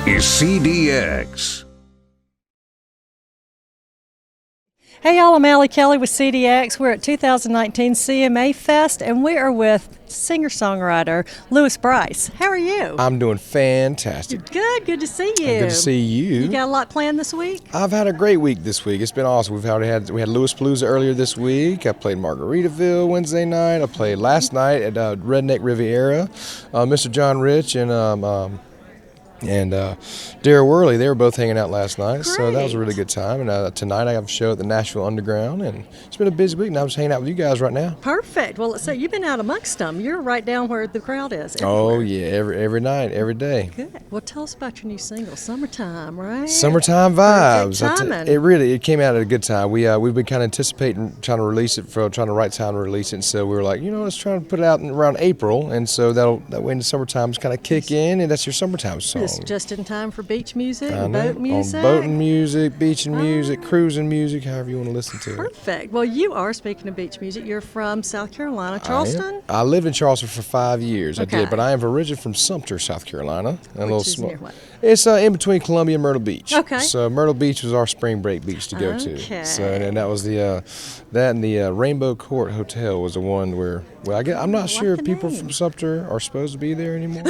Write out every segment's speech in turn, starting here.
is CDX. Hey y'all, I'm Allie Kelly with CDX. We're at 2019 CMA Fest, and we are with singer-songwriter Lewis Brice. How are you? I'm doing fantastic. Good to see you. Good to see you. You got a lot planned this week? I've had a great week this week. It's been awesome. We had Lewis Palooza earlier this week. I played Margaritaville Wednesday night. I played last night at Redneck Riviera. Mr. John Rich and Dara Worley, they were both hanging out last night, so that was a really good time. And tonight I have a show at the Nashville Underground, and it's been a busy week, and I'm just hanging out with you guys right now. Perfect. Well, so you've been out amongst them. You're right down where the crowd is. Oh, yeah, every night, every day. Good. Well, tell us about your new single, Summertime, right? Summertime Vibes. It came out at a good time. We've been kind of anticipating trying to write time to release it, and so we were like, let's try to put it out in around April, and so that way in the summertime's kind of kick in, and that's your summertime song. Just in time for beach music, boat music. On boating music, beaching music, cruising music, however you want to listen to it. Perfect. Well, you are, speaking of beach music, you're from South Carolina, Charleston? I lived in Charleston for 5 years. Okay. I did, but I am originally from Sumter, South Carolina. Which is near what? It's in between Columbia and Myrtle Beach. Okay. So Myrtle Beach was our spring break beach to go to. Okay. So and that was that and the Rainbow Court Hotel was the one where I'm not sure if people from Sumter are supposed to be there anymore.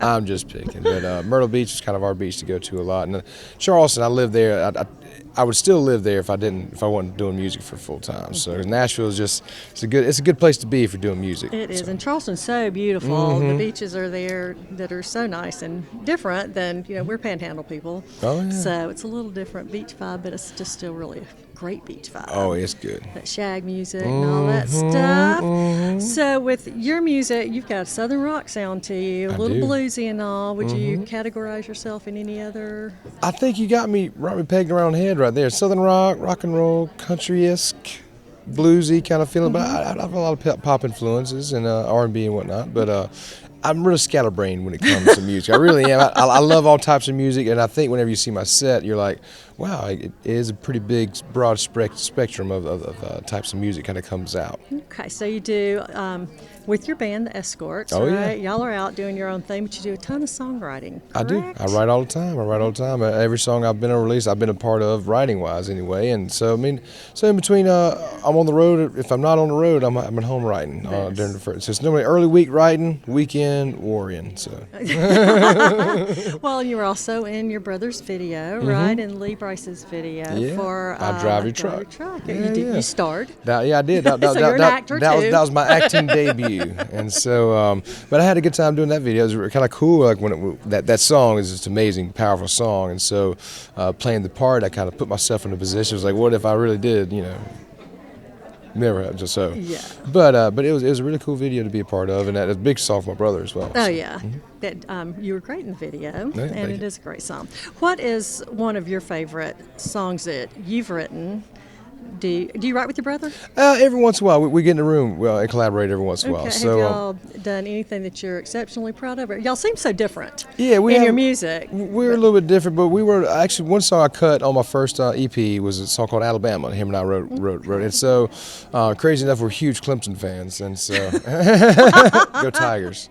I'm just picking, but Myrtle Beach is kind of our beach to go to a lot. And Charleston, I lived there. I would still live there if I wasn't doing music for full time. So Nashville is it's a good place to be if you're doing music. It is, and Charleston's so beautiful. Mm-hmm. The beaches are there that are so nice and different than we're Panhandle people. Oh yeah. So it's a little different beach vibe, but it's just still really a great beach vibe. Oh, it's good. That shag music and all that stuff. Mm-hmm. So with your music, you've got a southern rock sound to you, a little bluesy and all. Would you categorize yourself in any other? I think you got me pegged around the head right there. Southern rock and roll, country-esque, bluesy kind of feeling. But I have a lot of pop influences and R&B and whatnot. But I'm really scatterbrained when it comes to music. I really am. I love all types of music, and I think whenever you see my set, you're like, wow, it is a pretty big, broad spectrum of types of music kind of comes out. Okay, so you do, with your band, the Escorts, right? Yeah. Y'all are out doing your own thing, but you do a ton of songwriting, correct? I do. I write all the time. Every song I've been on release, I've been a part of, writing-wise anyway. And so, in between, I'm on the road. If I'm not on the road, I'm at home writing during the first. So it's normally early week writing, weekend worrying. So. Well, you were also in your brother's video, right? And Lee Brice's video for I Drive Your Truck. Yeah, you starred. I did. So you're an actor too. That was my acting debut, and so. But I had a good time doing that video. It was kind of cool. Like that song is just an amazing, powerful song, and so playing the part, I kind of put myself in a position. It was like, what if I really did, Never had just so. Yeah. But it was a really cool video to be a part of, and that was a big song for my brother as well. Oh yeah. That you were great in the video, and it is a great song. What is one of your favorite songs that you've written? Do you write with your brother? Every once in a while, we get in the room and collaborate every once in a while. Okay. So, have y'all done anything that you're exceptionally proud of? Y'all seem so different. Yeah, in your music. We're a little bit different, but we were actually one song I cut on my first EP was a song called Alabama. Him and I wrote it. And so, crazy enough, we're huge Clemson fans, and so go Tigers.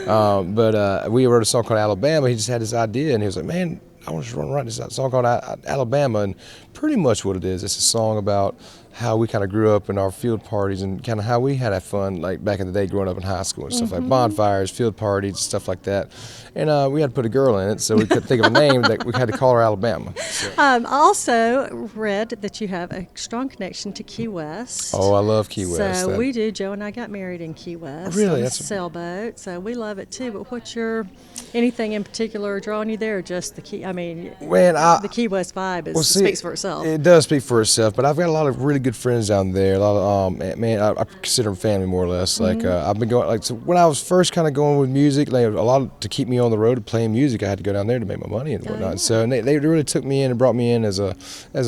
But we wrote a song called Alabama. He just had this idea, and he was like, "Man, I want to write this song called Alabama," and pretty much what it is, it's a song about how we kind of grew up in our field parties and kind of how we had fun, like back in the day growing up in high school and stuff like bonfires, field parties, stuff like that. And we had to put a girl in it, so we couldn't think of a name that we had to call her Alabama. So. I also read that you have a strong connection to Key West. Oh, I love Key West. So we do. Joe and I got married in Key West. Really? On a sailboat, so we love it too. But what's anything in particular drawing you there, or just the Key? I mean, the Key West vibe speaks for itself. It does speak for itself, but I've got a lot of really good friends down there. A lot of I consider them family more or less. Like I've been going when I was first kind of going with music, like a lot to keep me on the road playing music. I had to go down there to make my money and whatnot. Yeah. So they really took me in and brought me in as an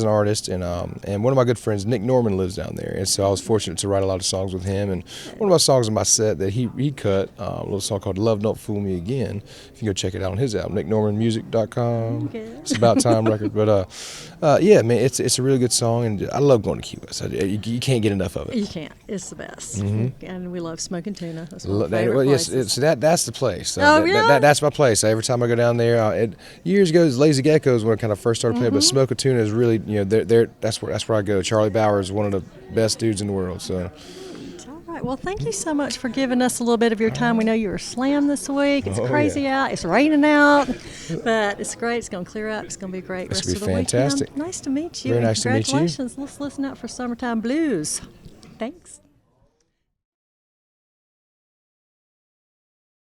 artist. And one of my good friends, Nick Norman, lives down there, and so I was fortunate to write a lot of songs with him. And one of my songs in my set that he cut, a little song called "Love Don't Fool Me Again." If you can go check it out on his album, NickNormanMusic.com. Okay. It's about time record, but yeah, man, it's a really good song, and I love going to Key So you can't get enough of it. You can't. It's the best. And we love smoking tuna. That's one of Lo- our favorite well, yes, places. so that's the place. Oh, yeah? That's my place. Every time I go down there, years ago, Lazy Geckos when I kind of first started playing, but smoking tuna is really, that's where I go. Charlie Bauer is one of the best dudes in the world. So. All right. Well, thank you so much for giving us a little bit of your time. We know you were slammed this week. It's crazy out. It's raining out, but it's great. It's going to clear up. It's going to be a great rest of the fantastic. weekend. Nice to meet you. Very nice to meet you. Congratulations. Let's listen out for Summertime Blues. Thanks.